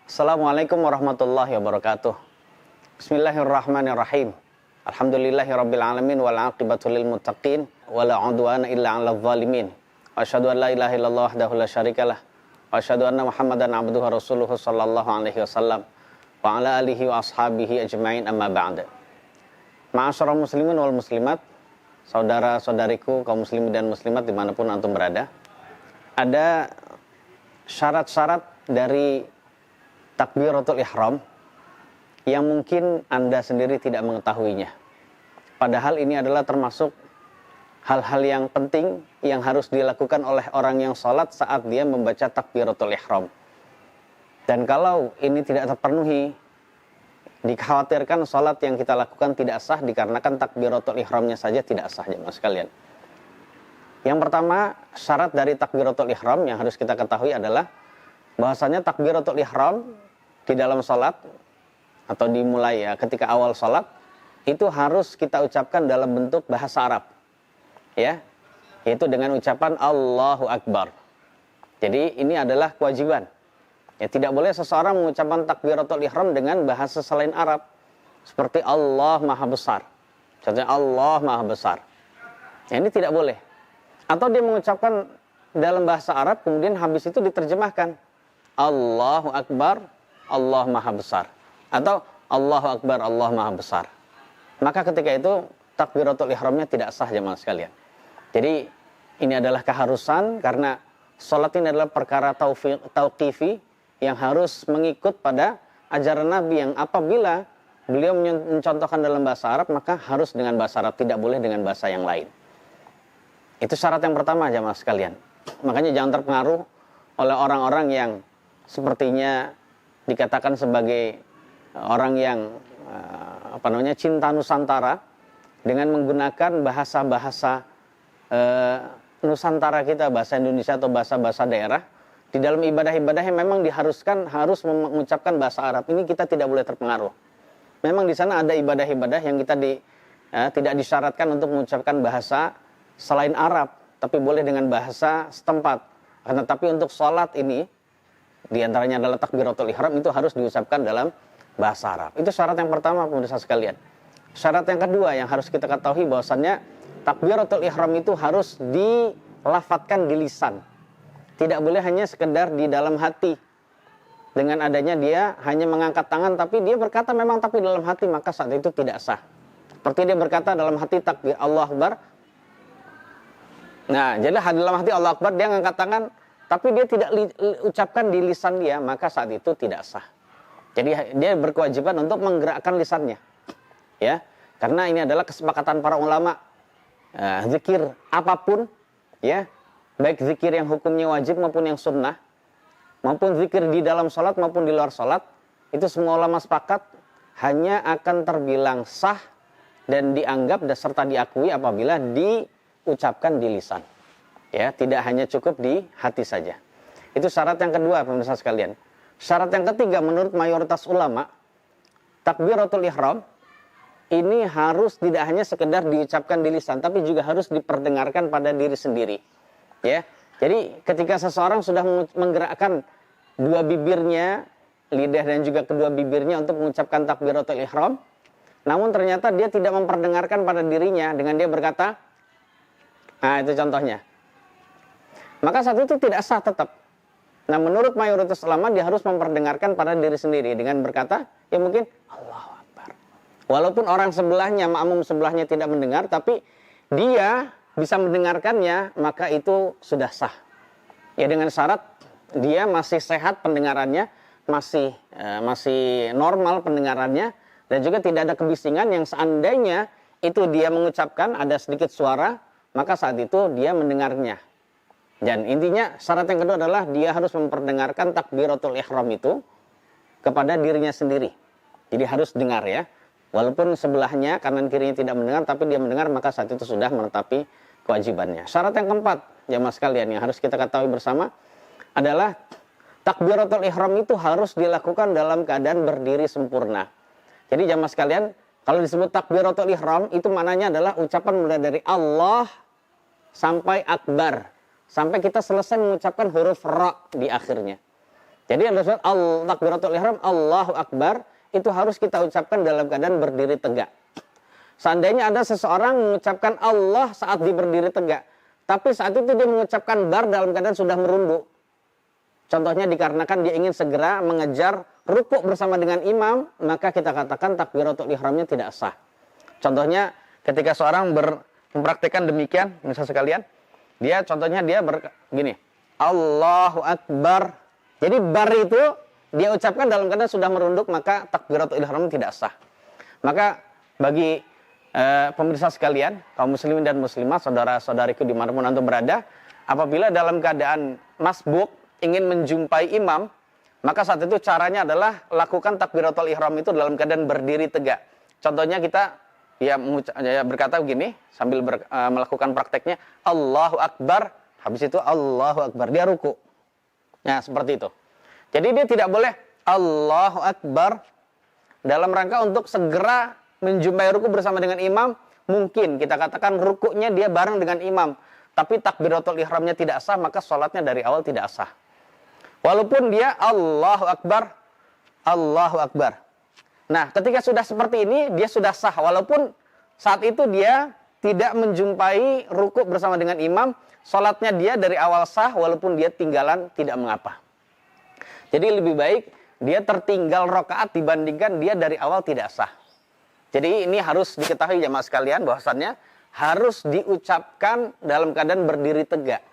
Assalamualaikum warahmatullahi wabarakatuh. Bismillahirrahmanirrahim. Alhamdulillahirabbil alamin wal aqibatu lil muttaqin wala udwana illa 'alal zalimin. Asyhadu an la ilaha illallah wahdahu la syarikalah wa asyhadu anna Muhammadan abduhu wa rasuluhu sallallahu alaihi wasallam wa ala alihi wa ashabihi ajmain, amma ba'd. Ma'asyiral muslimin wal muslimat, saudara-saudariku kaum muslimin dan muslimat dimanapun antum berada, ada syarat-syarat dari takbiratul ihram yang mungkin Anda sendiri tidak mengetahuinya. Padahal ini adalah termasuk hal-hal yang penting yang harus dilakukan oleh orang yang sholat saat dia membaca takbiratul ihram. Dan kalau ini tidak terpenuhi, dikhawatirkan sholat yang kita lakukan tidak sah dikarenakan takbiratul ihramnya saja tidak sah, jemaah sekalian. Yang pertama, syarat dari takbiratul ihram yang harus kita ketahui adalah bahwasanya takbiratul ihram di dalam sholat atau dimulai ketika awal sholat itu harus kita ucapkan dalam bentuk bahasa Arab, ya, yaitu dengan ucapan Allahu Akbar. Jadi ini adalah kewajiban. Ya, tidak boleh seseorang mengucapkan takbiratul ihram dengan bahasa selain Arab, seperti Allah Maha Besar. Contohnya Allah Maha Besar. Ya, ini tidak boleh. Atau dia mengucapkan dalam bahasa Arab kemudian habis itu diterjemahkan Allahu Akbar, Allah Maha Besar, atau Allahu Akbar, Allah Maha Besar. Maka ketika itu takbiratul ihramnya tidak sah, jemaah sekalian. Jadi ini adalah keharusan karena sholat ini adalah perkara tauqifi yang harus mengikut pada ajaran Nabi yang apabila beliau mencontohkan dalam bahasa Arab maka harus dengan bahasa Arab, tidak boleh dengan bahasa yang lain. Itu syarat yang pertama, jemaah sekalian. Makanya jangan terpengaruh oleh orang-orang yang sepertinya dikatakan sebagai orang yang cinta Nusantara dengan menggunakan bahasa-bahasa Nusantara kita, bahasa Indonesia atau bahasa-bahasa daerah di dalam ibadah-ibadah yang memang diharuskan harus mengucapkan bahasa Arab. Ini kita tidak boleh terpengaruh. Memang di sana ada ibadah-ibadah yang kita tidak disyaratkan untuk mengucapkan bahasa selain Arab, tapi boleh dengan bahasa setempat. Tetapi untuk sholat ini, diantaranya adalah takbiratul ihram, itu harus diucapkan dalam bahasa Arab. Itu syarat yang pertama, pemirsa sekalian. Syarat yang kedua yang harus kita ketahui bahwasannya takbiratul ihram itu harus dilafadzkan di lisan. Tidak boleh hanya sekedar di dalam hati. Dengan adanya dia hanya mengangkat tangan tapi dia berkata memang tapi dalam hati, maka saat itu tidak sah. Seperti dia berkata dalam hati takbir Allah Akbar. Nah, jadi dalam hati Allah Akbar dia mengangkat tangan tapi dia tidak ucapkan di lisan dia, maka saat itu tidak sah. Jadi dia berkewajiban untuk menggerakkan lisannya. Ya. Karena ini adalah kesepakatan para ulama. Zikir apapun, ya, baik zikir yang hukumnya wajib maupun yang sunnah, maupun zikir di dalam sholat maupun di luar sholat, itu semua ulama sepakat hanya akan terbilang sah dan dianggap dan serta diakui apabila diucapkan di lisan. Ya, tidak hanya cukup di hati saja. Itu syarat yang kedua, pemirsa sekalian. Syarat yang ketiga menurut mayoritas ulama, takbiratul ihram ini harus tidak hanya sekedar diucapkan di lisan, tapi juga harus diperdengarkan pada diri sendiri. Ya, jadi ketika seseorang sudah menggerakkan dua bibirnya, lidah dan juga kedua bibirnya untuk mengucapkan takbiratul ihram, namun ternyata dia tidak memperdengarkan pada dirinya dengan dia berkata, nah itu contohnya, maka saat itu tidak sah tetap. Nah menurut mayoritas ulama dia harus memperdengarkan pada diri sendiri dengan berkata, ya mungkin Allahu Akbar. Walaupun orang sebelahnya, makmum sebelahnya tidak mendengar, tapi dia bisa mendengarkannya, maka itu sudah sah. Ya dengan syarat dia masih sehat pendengarannya, masih normal pendengarannya, dan juga tidak ada kebisingan yang seandainya itu dia mengucapkan ada sedikit suara, maka saat itu dia mendengarnya. Dan intinya syarat yang kedua adalah dia harus memperdengarkan takbiratul ihram itu kepada dirinya sendiri. Jadi harus dengar, ya. Walaupun sebelahnya kanan kirinya tidak mendengar, tapi dia mendengar, maka saat itu sudah menetapi kewajibannya. Syarat yang keempat, jamaah sekalian, yang harus kita ketahui bersama adalah takbiratul ihram itu harus dilakukan dalam keadaan berdiri sempurna. Jadi jamaah sekalian, kalau disebut takbiratul ihram itu maknanya adalah ucapan mulai dari Allah sampai Akbar, sampai kita selesai mengucapkan huruf ra di akhirnya. Jadi yang disebut takbiratul ihram Allahu Akbar itu harus kita ucapkan dalam keadaan berdiri tegak. Seandainya ada seseorang mengucapkan Allah saat dia berdiri tegak, tapi saat itu dia mengucapkan bar dalam keadaan sudah merunduk. Contohnya dikarenakan dia ingin segera mengejar rukuk bersama dengan imam, maka kita katakan takbiratul ihramnya tidak sah. Contohnya ketika seorang mempraktikkan demikian, misalnya sekalian, contohnya dia begini, Allahu Akbar. Jadi bar itu dia ucapkan dalam keadaan sudah merunduk, maka takbiratul ihram tidak sah. Maka bagi pemirsa sekalian, kaum muslimin dan muslimat, saudara-saudariku dimanapun antum berada, apabila dalam keadaan masbuk ingin menjumpai imam, maka saat itu caranya adalah lakukan takbiratul ihram itu dalam keadaan berdiri tegak. Contohnya kita berkata begini sambil melakukan prakteknya, Allahu Akbar, habis itu Allahu Akbar, dia ruku. Nah, seperti itu. Jadi dia tidak boleh Allahu Akbar dalam rangka untuk segera menjumpai ruku bersama dengan imam. Mungkin kita katakan rukuknya dia bareng dengan imam, tapi takbiratul ihramnya tidak sah, maka sholatnya dari awal tidak sah. Walaupun dia Allahu Akbar, Allahu Akbar. Nah, ketika sudah seperti ini, dia sudah sah. Walaupun saat itu dia tidak menjumpai rukuk bersama dengan imam, sholatnya dia dari awal sah, walaupun dia tinggalan tidak mengapa. Jadi lebih baik dia tertinggal rakaat dibandingkan dia dari awal tidak sah. Jadi ini harus diketahui jamaah sekalian bahwasannya harus diucapkan dalam keadaan berdiri tegak.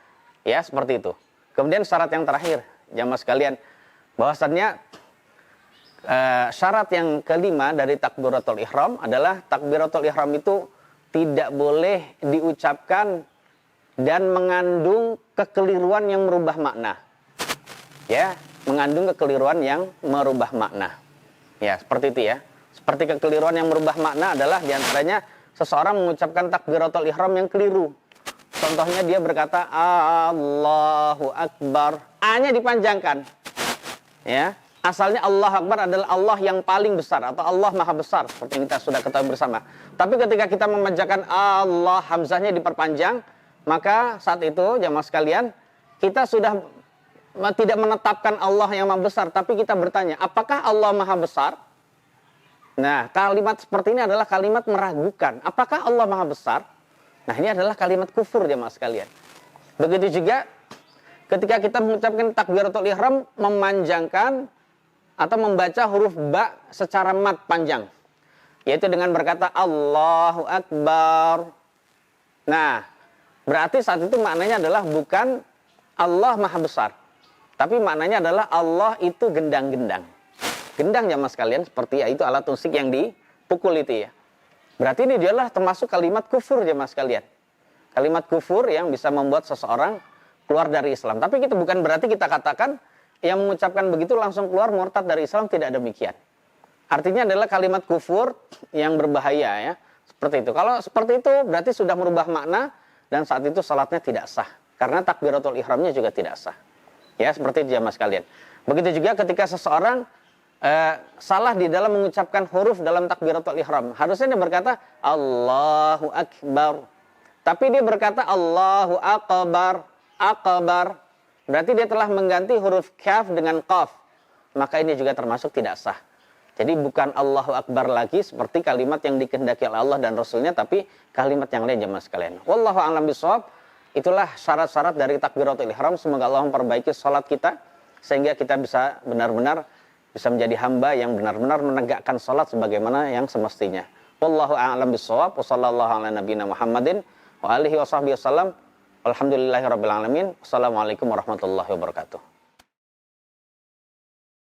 Ya, seperti itu. Kemudian syarat yang terakhir jamaah sekalian, bahwasannya syarat yang kelima dari takbiratul ihram adalah takbiratul ihram itu tidak boleh diucapkan dan mengandung kekeliruan yang merubah makna. Ya, mengandung kekeliruan yang merubah makna. Ya, seperti itu ya. Seperti kekeliruan yang merubah makna adalah diantaranya seseorang mengucapkan takbiratul ihram yang keliru. Contohnya dia berkata Allahu Akbar, A-nya dipanjangkan. Ya, asalnya Allah Akbar adalah Allah yang paling besar atau Allah Maha Besar seperti yang kita sudah ketahui bersama. Tapi ketika kita memanjangkan Allah, hamzahnya diperpanjang, maka saat itu jamaah sekalian kita sudah tidak menetapkan Allah yang Maha Besar, tapi kita bertanya, apakah Allah Maha Besar? Nah, kalimat seperti ini adalah kalimat meragukan. Apakah Allah Maha Besar? Nah, ini adalah kalimat kufur jemaah sekalian. Begitu juga ketika kita mengucapkan takbiratul ihram memanjangkan atau membaca huruf ba secara mat panjang, yaitu dengan berkata Allahu Akbar. Nah, berarti saat itu maknanya adalah bukan Allah Maha Besar, tapi maknanya adalah Allah itu gendang-gendang. Gendang jamaah sekalian, seperti itu alat musik yang dipukul itu ya. Berarti ini adalah termasuk kalimat kufur jamaah sekalian. Kalimat kufur yang bisa membuat seseorang keluar dari Islam. Tapi kita bukan berarti kita katakan yang mengucapkan begitu langsung keluar murtad dari Islam, tidak demikian. Artinya adalah kalimat kufur yang berbahaya ya. Seperti itu. Kalau seperti itu berarti sudah merubah makna dan saat itu salatnya tidak sah. Karena takbiratul ihramnya juga tidak sah. Ya, seperti itu jamaah sekalian. Begitu juga ketika seseorang salah di dalam mengucapkan huruf dalam takbiratul ihram. Harusnya dia berkata Allahu Akbar. Tapi dia berkata Allahu Akbar, Akbar. Berarti dia telah mengganti huruf kaf dengan qaf. Maka ini juga termasuk tidak sah. Jadi bukan Allahu Akbar lagi seperti kalimat yang dikehendaki oleh Allah dan Rasulnya, tapi kalimat yang lain jemaah sekalian. Wallahu a'lam bishawab. Itulah syarat-syarat dari takbiratul ihram. Semoga Allah memperbaiki salat kita sehingga kita bisa benar-benar bisa menjadi hamba yang benar-benar menegakkan salat sebagaimana yang semestinya. Wallahu a'lam bishawab. Wassallallahu ala nabiyina Muhammadin wa alihi washabbihi wasallam. Alhamdulillahirabbil alamin. Wassalamualaikum warahmatullahi wabarakatuh.